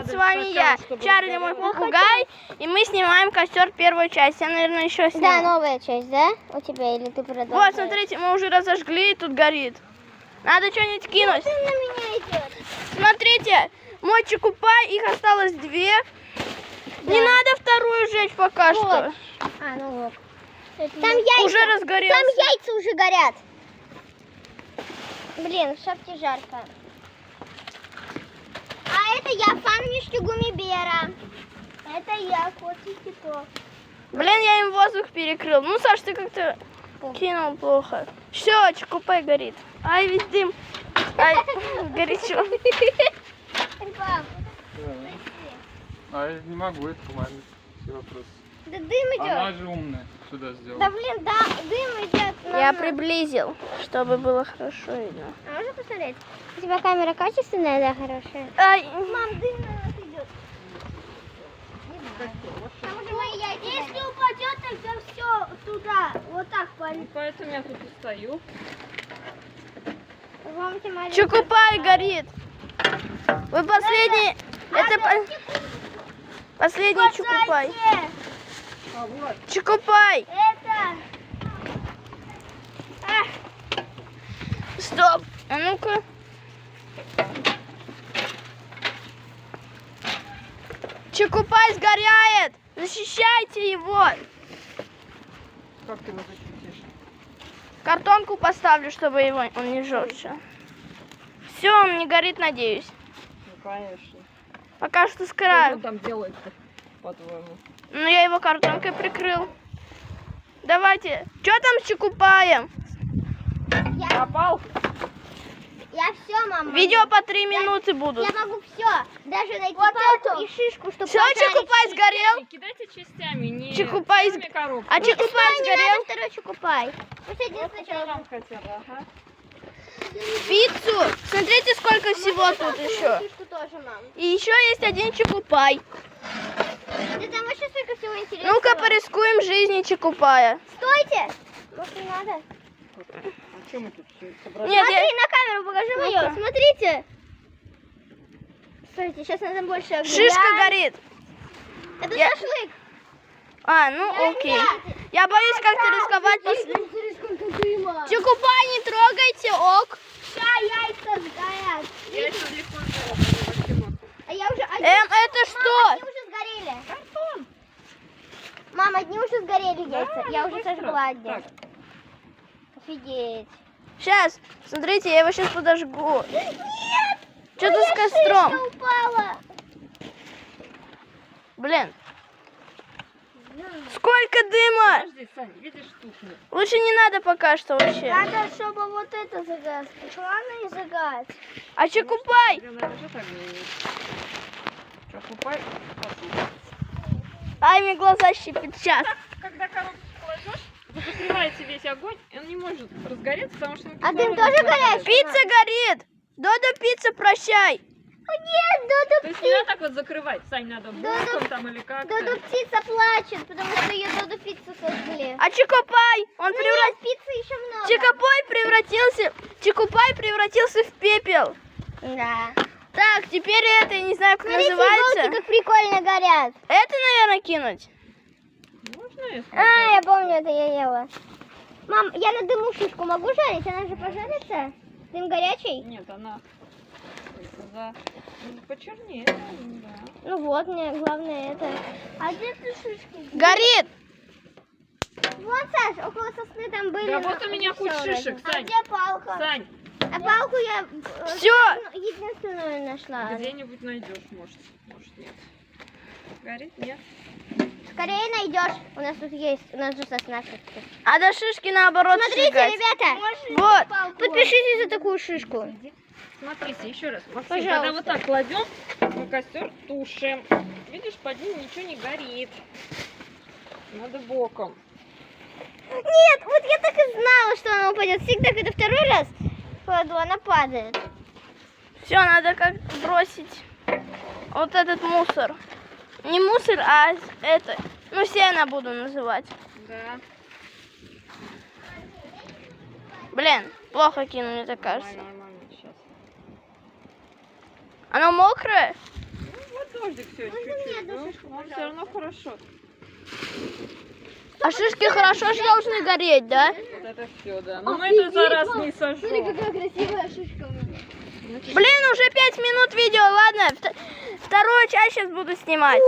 привет, с вами я, Чарли, мой попугай, и мы снимаем костер первую часть. Я, наверное, еще сниму. Да, новая часть, да? У тебя или ты продолжаешь? Вот, смотрите, мы уже разожгли, и тут горит. Надо что-нибудь кинуть. Вот он на меня идет. Смотрите, мой чикупай, их осталось 2. Да. Не надо вторую жечь пока Вот. что. А, ну вот. Там яйца. Уже разгорелся. Там яйца уже горят. Блин, в шапке жарко. А это я, фанмишки Гумибера. Это я, котик Тито. Блин, я им воздух перекрыл. Ну, Саш, ты как-то кинул плохо. Все, чикупай горит. Ай, весь дым. Ай, горячо. Пап, А я не могу это помогать. Все вопросы. да дым Она идет. же умная сюда сделала. Да блин, да, дым идет. Я приблизил, чтобы было хорошо видно. А можно посмотреть? У тебя камера качественная, да, хорошая? Ай, Мам, дым на нас идет. Там уже мои яйца. Если упадет, тогда все туда. Вот так пойдет. Поэтому я тут и стою. чикупай горит. Вы последний... Это последний чикупай. А вот. Чикупай. Это... Стоп. А ну-ка. Чикупай сгоряет. Защищайте его. Как ты его защитишь? Картонку поставлю, чтобы его он не жёгся. Все, он не горит, надеюсь. Ну, конечно. Пока что с Что краю. он там делает-то, по-твоему? Ну, я его картонкой прикрыл. Давайте. Что там с чикупаем? Попал? Я все, мама. Видео по 3 минуты будут. Я могу все. Даже найти Вот палку эту. и шишку, чтобы Все, чикупай сгорел. Кидайте частями, не Чикупай целыми коробками. А чикупай Не сгорел. надо второй чикупай. Пусть один Вот сначала. там хотела, ага. Пиццу. Смотрите, сколько всего тут еще. Шишку тоже, мам. И еще есть один чикупай. Да там вообще столько всего интересного. Ну-ка, порискуем жизни чикупая. Стойте. Может, не надо? А что мы тут все собрались? Нет, Смотри, я... на камеру покажи мою. Смотрите. Стойте, сейчас надо больше огня. Шишка горит. Это Я- шашлык. А, ну окей. Я боюсь как-то рисковать. Смотри, сколько дыма. Чикупай, не трогайте, ок. Ща яйца сгорят. Яйца легко сгорят. А я уже... Это что? Мам, одни уже сгорели. Картон. Мам, одни уже сгорели яйца. Я уже сожгла одни. Так. Офигеть. Сейчас, смотрите, я его сейчас подожгу. Нет! Что-то моя с костром. шишка упала. Блин. Сколько дыма. Подожди, Сань, видишь тухнет. Лучше не надо пока что вообще. Надо, чтобы вот это загас. Ладно и загас. А чикупай? Я, наверное, уже так говорю. Что, купай? Ай, мне глаза щипят. Сейчас. Когда коробку кладешь, закрывается весь огонь, и он не может разгореться, потому что... А дым тоже горячий? Пицца горит. Додо, пицца, прощай. Нет, То есть не надо так вот закрывать, Сань, надо боком там или как-то. Додо птица плачет, потому что ее Додо пиццу сожгли. А чикупай? Он Ну нет, пиццы еще много. Чикупай превратился в пепел. Да. Так, теперь это, я не знаю, как Смотрите, называется. иголки как прикольно горят. Это, наверное, кинуть. Можно, если... А, я помню, это я ела. Мам, я на дыму шишку могу жарить? Она же пожарится? Дым горячий? Нет, она... За... Почернее, да. Ну вот, мне главное это. А где ты шишки? Горит. Вот, Саш, около сосны там были. Да вот у меня Всё куча вроде. шишек, А Сань. где палка? Сань, А палку я Все. единственную нашла. где-нибудь найдешь, может нет. Горит, нет? Скорее найдешь. У нас тут есть, у нас же сосна. А до шишки наоборот Смотрите, сжигать. ребята, Вот. подпишитесь за такую шишку. Смотрите, еще раз. Максим, Пожалуйста. когда вот так кладем, на костер тушим. Видишь, под ним ничего не горит. Надо боком. Нет, вот я так и знала, что она упадет. Всегда, когда второй раз кладу, она падает. Все, надо как бросить вот этот мусор. Не мусор, а это. Ну, сено буду называть. Да. Блин, плохо кинул, мне так кажется. Нормально, нормально, сейчас. Оно мокрое? Ну, вот дождик сегодня чуть-чуть был, но все равно хорошо. А шишки хорошо же должны гореть, да? Вот это все, да. Но мы это за раз не сожжем. какая красивая шишка у меня. Блин, уже 5 минут видео, ладно. Вторую часть сейчас буду снимать.